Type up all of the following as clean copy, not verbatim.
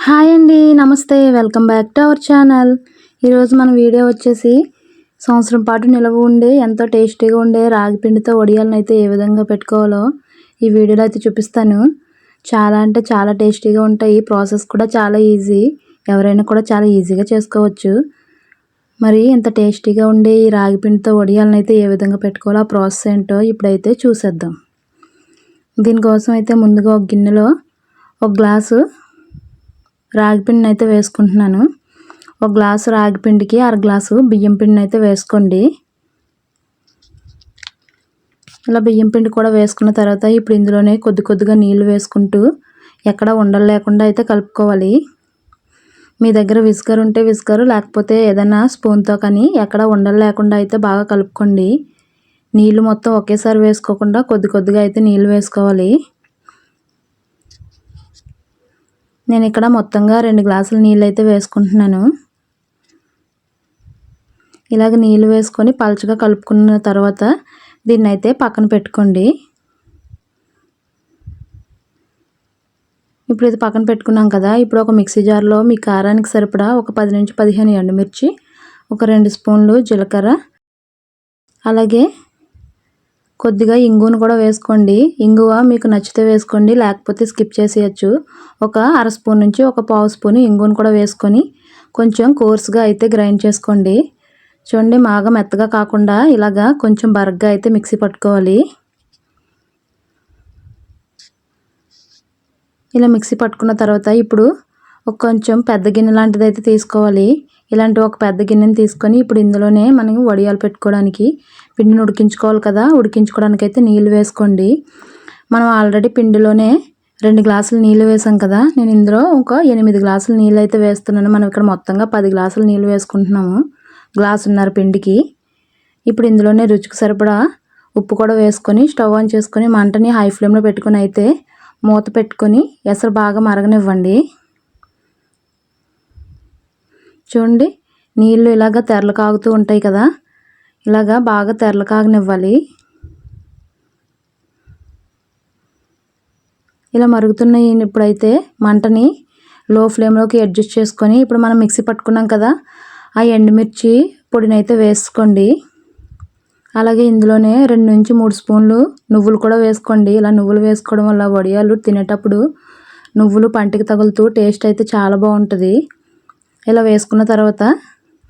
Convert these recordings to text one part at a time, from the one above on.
Hi అండి, నమస్తే. Welcome back to our channel. ఈరోజు మన వీడియో వచ్చేసి సంవత్సరం పాటు నిలవ ఉండే ఎంతో టేస్టీగా ఉండే రాగి పిండితో వడియాలను అయితే ఏ విధంగా పెట్టుకోవాలో ఈ వీడియోలో అయితే చూపిస్తాను. చాలా అంటే చాలా టేస్టీగా ఉంటాయి. ప్రాసెస్ కూడా చాలా ఈజీ, ఎవరైనా కూడా చాలా ఈజీగా చేసుకోవచ్చు. మరి ఇంత టేస్టీగా ఉండే ఈ రాగి పిండితో వడియాలను అయితే ఏ విధంగా పెట్టుకోవాలో ఆ ప్రాసెస్ ఏంటో ఇప్పుడైతే చూసేద్దాం. దీనికోసం అయితే ముందుగా ఒక గిన్నెలో ఒక గ్లాసు రాగి పిండిని అయితే వేసుకుంటున్నాను. ఒక గ్లాసు రాగి పిండికి అర గ్లాసు బియ్యం పిండిని అయితే వేసుకోండి. ఇలా బియ్యం పిండి కూడా వేసుకున్న తర్వాత ఇప్పుడు ఇందులోనే కొద్దిగా నీళ్లు వేసుకుంటూ ఎక్కడ ఉండలు లేకుండా అయితే కలుపుకోవాలి. మీ దగ్గర విస్కర్ ఉంటే విస్కర్, లేకపోతే ఏదైనా స్పూన్తో కానీ ఎక్కడ ఉండలు లేకుండా అయితే బాగా కలుపుకోండి. నీళ్లు మొత్తం ఒకేసారి వేసుకోకుండా కొద్దిగా అయితే నీళ్లు వేసుకోవాలి. నేను ఇక్కడ మొత్తంగా 2 గ్లాసుల నీళ్ళు అయితే వేసుకుంటున్నాను. ఇలాగ నీళ్ళు వేసుకొని పలచగా కలుపుకున్న తర్వాత దీన్ని అయితే పక్కన పెట్టుకోండి. ఇప్పుడు ఇది పక్కన పెట్టుకున్నాం కదా, ఇప్పుడు ఒక మిక్సీ జార్లో మీ కారానికి సరిపడా ఒక 10 నుంచి 15 ఎండుమిర్చి, ఒక 2 స్పూన్లు జీలకర్ర, అలాగే కొద్దిగా ఇంగువను కూడా వేసుకోండి. ఇంగువ మీకు నచ్చితే వేసుకోండి, లేకపోతే స్కిప్ చేసేయచ్చు. ఒక అర స్పూన్ నుంచి ఒక పావు స్పూన్ ఇంగువను కూడా వేసుకొని కొంచెం కోర్స్గా అయితే గ్రైండ్ చేసుకోండి. చూడండి, బాగా మెత్తగా కాకుండా ఇలాగా కొంచెం బరగ్గా అయితే మిక్సీ పట్టుకోవాలి. ఇలా మిక్సీ పట్టుకున్న తర్వాత ఇప్పుడు ఒక కొంచెం పెద్ద గిన్నె లాంటిది అయితే తీసుకోవాలి. ఇలాంటి ఒక పెద్ద గిన్నెని తీసుకొని ఇప్పుడు ఇందులోనే మనం వడియాలు పెట్టుకోవడానికి పిండిని ఉడికించుకోవాలి కదా, ఉడికించుకోవడానికి అయితే నీళ్ళు వేసుకోండి. మనం ఆల్రెడీ పిండిలోనే 2 గ్లాసులు నీళ్ళు వేసాం కదా, నేను ఇందులో ఒక 8 గ్లాసులు నీళ్ళు అయితే వేస్తున్నాను. మనం ఇక్కడ మొత్తంగా 10 గ్లాసులు నీళ్ళు వేసుకుంటున్నాము గ్లాసున్నర పిండికి. ఇప్పుడు ఇందులోనే రుచికి సరిపడా ఉప్పు కూడా వేసుకొని స్టవ్ ఆన్ చేసుకొని మంటని హై ఫ్లేమ్లో పెట్టుకొని అయితే మూత పెట్టుకొని ఎసరు బాగా మరగనివ్వండి. చూడండి, నీళ్ళు ఇలాగ తెరలు కాగుతూ ఉంటాయి కదా, ఇలాగా బాగా తెరలు కాగనివ్వాలి. ఇలా మరుగుతున్న ఇప్పుడైతే మంటని లో ఫ్లేమ్లోకి అడ్జస్ట్ చేసుకొని ఇప్పుడు మనం మిక్సీ పట్టుకున్నాం కదా, ఆ ఎండుమిర్చి పొడిని అయితే వేసుకోండి. అలాగే ఇందులోనే 2 నుంచి 3 స్పూన్లు నువ్వులు కూడా వేసుకోండి. ఇలా నువ్వులు వేసుకోవడం వల్ల వడియాలు తినేటప్పుడు నువ్వులు పంటికి తగులుతూ టేస్ట్ అయితే చాలా బాగుంటుంది. ఇలా వేసుకున్న తర్వాత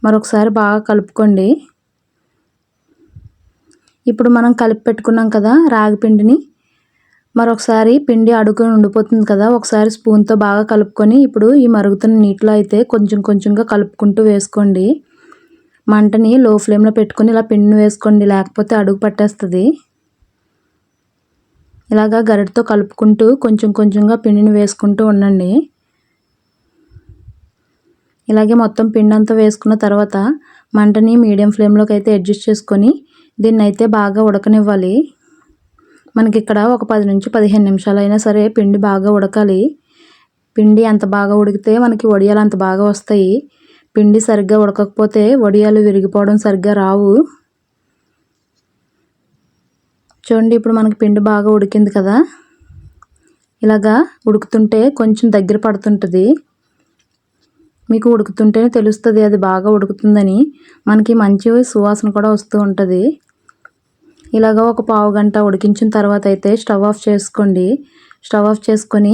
మరొకసారి బాగా కలుపుకోండి. ఇప్పుడు మనం కలిపి పెట్టుకున్నాం కదా రాగి పిండిని, మరొకసారి పిండి అడుగుని ఉండిపోతుంది కదా, ఒకసారి స్పూన్తో బాగా కలుపుకొని ఇప్పుడు ఈ మరుగుతున్న నీటిలో అయితే కొంచెంగా కలుపుకుంటూ వేసుకోండి. మంటని లో ఫ్లేమ్లో పెట్టుకొని ఇలా పిండిని వేసుకోండి, లేకపోతే అడుగు పట్టేస్తుంది. ఇలాగా గరిటతో కలుపుకుంటూ కొంచెంగా పిండిని వేసుకుంటూ ఉండండి. ఇలాగే మొత్తం పిండి అంతా వేసుకున్న తర్వాత మంటని మీడియం ఫ్లేమ్లోకి అయితే అడ్జస్ట్ చేసుకొని దీన్ని అయితే బాగా ఉడకనివ్వాలి. మనకి ఇక్కడ ఒక 10 నుంచి 15 నిమిషాలు అయినా సరే పిండి బాగా ఉడకాలి. పిండి ఎంత బాగా ఉడికితే మనకి వడియాలు అంత బాగా వస్తాయి. పిండి సరిగ్గా ఉడకకపోతే వడియాలు విరిగిపోవడం సరిగ్గా రావు. చూడండి, ఇప్పుడు మనకి పిండి బాగా ఉడికింది కదా, ఇలాగా ఉడుకుతుంటే కొంచెం దగ్గర పడుతుంటుంది. మీకు ఉడుకుతుంటేనే తెలుస్తుంది అది బాగా ఉడుకుతుందని. మనకి మంచి సువాసన కూడా వస్తూ ఉంటుంది. ఇలాగ ఒక పావు గంట ఉడికించిన తర్వాత అయితే స్టవ్ ఆఫ్ చేసుకోండి. స్టవ్ ఆఫ్ చేసుకొని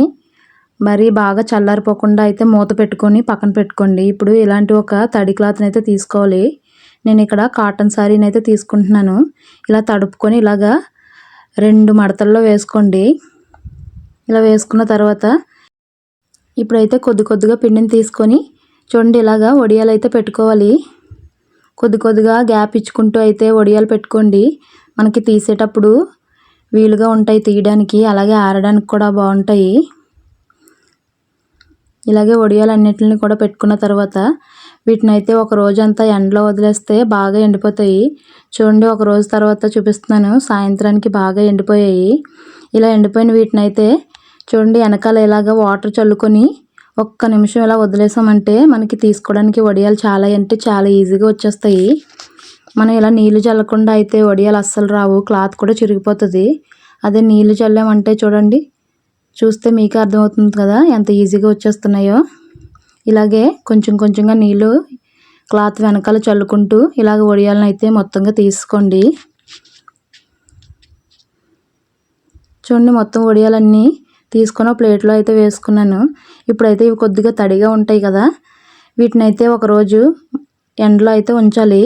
మరీ బాగా చల్లారిపోకుండా అయితే మూత పెట్టుకొని పక్కన పెట్టుకోండి. ఇప్పుడు ఇలాంటి ఒక తడి క్లాత్ని అయితే తీసుకోవాలి. నేను ఇక్కడ కాటన్ శారీని అయితే తీసుకుంటున్నాను. ఇలా తడుపుకొని ఇలాగా 2 మడతల్లో వేసుకోండి. ఇలా వేసుకున్న తర్వాత ఇప్పుడైతే కొద్దిగా పిండిని తీసుకొని చూడండి ఇలాగా వడియాలు అయితే పెట్టుకోవాలి. కొద్దిగా గ్యాప్ ఇచ్చుకుంటూ అయితే వడియాలు పెట్టుకోండి. మనకి తీసేటప్పుడు వీలుగా ఉంటాయి తీయడానికి, అలాగే ఆరడానికి కూడా బాగుంటాయి. ఇలాగే వడియాలు అన్నిటిని కూడా పెట్టుకున్న తర్వాత వీటిని అయితే ఒక రోజంతా ఎండలో వదిలేస్తే బాగా ఎండిపోతాయి. చూడండి, ఒక రోజు తర్వాత చూపిస్తున్నాను, సాయంత్రానికి బాగా ఎండిపోయాయి. ఇలా ఎండిపోయిన వీటిని అయితే చూడండి వెనకాల ఇలాగ వాటర్ చల్లుకొని ఒక్క నిమిషం ఇలా వదిలేసామంటే మనకి తీసుకోవడానికి వడియాలు చాలా అంటే చాలా ఈజీగా వచ్చేస్తాయి. మనం ఇలా నీళ్లు చల్లకుండా అయితే వడియాలు అస్సలు రావు, క్లాత్ కూడా చిరిగిపోతుంది. అదే నీళ్లు చల్లామంటే చూడండి, చూస్తే మీకు అర్థమవుతుంది కదా ఎంత ఈజీగా వచ్చేస్తున్నాయో. ఇలాగే కొంచెం కొంచెంగా నీళ్ళు క్లాత్ వెనకాల చల్లుకుంటూ ఇలాగ వడియాలను అయితే మొత్తంగా తీసుకోండి. చూడండి, మొత్తం వడియాలన్నీ తీసుకొని ప్లేట్లో అయితే వేసుకున్నాను. ఇప్పుడైతే ఇవి కొద్దిగా తడిగా ఉంటాయి కదా, వీటిని అయితే ఒకరోజు ఎండలో అయితే ఉంచాలి.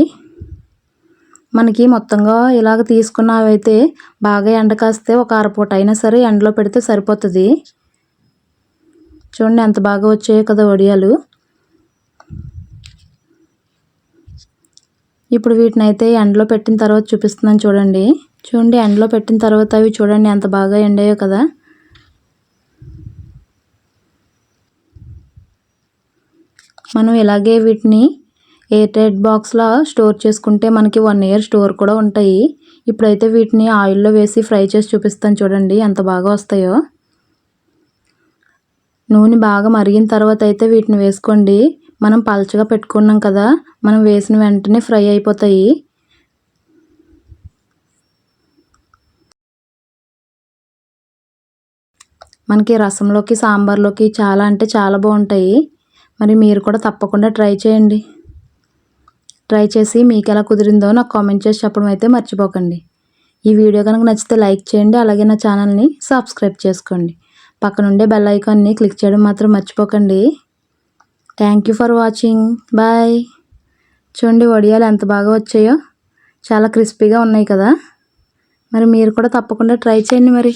మనకి మొత్తంగా ఇలాగ తీసుకున్నవి అయితే బాగా ఎండ కాస్తే ఒక అరపూట అయినా సరే ఎండలో పెడితే సరిపోతుంది. చూడండి ఎంత బాగా వచ్చాయో కదా వడియాలు. ఇప్పుడు వీటిని అయితే ఎండలో పెట్టిన తర్వాత చూపిస్తున్నాను చూడండి. చూడండి, ఎండలో పెట్టిన తర్వాత అవి చూడండి ఎంత బాగా ఎండాయో కదా. మనం ఇలాగే వీటిని ఎయిర్ టైట్ బాక్స్లో స్టోర్ చేసుకుంటే మనకి 1 ఇయర్ స్టోర్ కూడా ఉంటాయి. ఇప్పుడైతే వీటిని ఆయిల్లో వేసి ఫ్రై చేసి చూపిస్తాను చూడండి ఎంత బాగా వస్తాయో. నూనె బాగా మరిగిన తర్వాత అయితే వీటిని వేసుకోండి. మనం పలచగా పెట్టుకున్నాం కదా, మనం వేసిన వెంటనే ఫ్రై అయిపోతాయి. మనకి రసంలోకి సాంబార్లోకి చాలా అంటే చాలా బాగుంటాయి. మరి మీరు కూడా తప్పకుండా ట్రై చేయండి. ట్రై చేసి మీకు ఎలా కుదిరిందో నాకు కామెంట్ చేసి చెప్పడం అయితే మర్చిపోకండి. ఈ వీడియో కనుక నచ్చితే లైక్ చేయండి, అలాగే నా ఛానల్ని సబ్స్క్రైబ్ చేసుకోండి. పక్కనుండే బెల్ ఐకాన్ని క్లిక్ చేయడం మాత్రం మర్చిపోకండి. Thank you for watching. Bye. చూడండి వడియాలు ఎంత బాగా వచ్చాయో, చాలా క్రిస్పీగా ఉన్నాయి కదా. మరి మీరు కూడా తప్పకుండా ట్రై చేయండి మరి.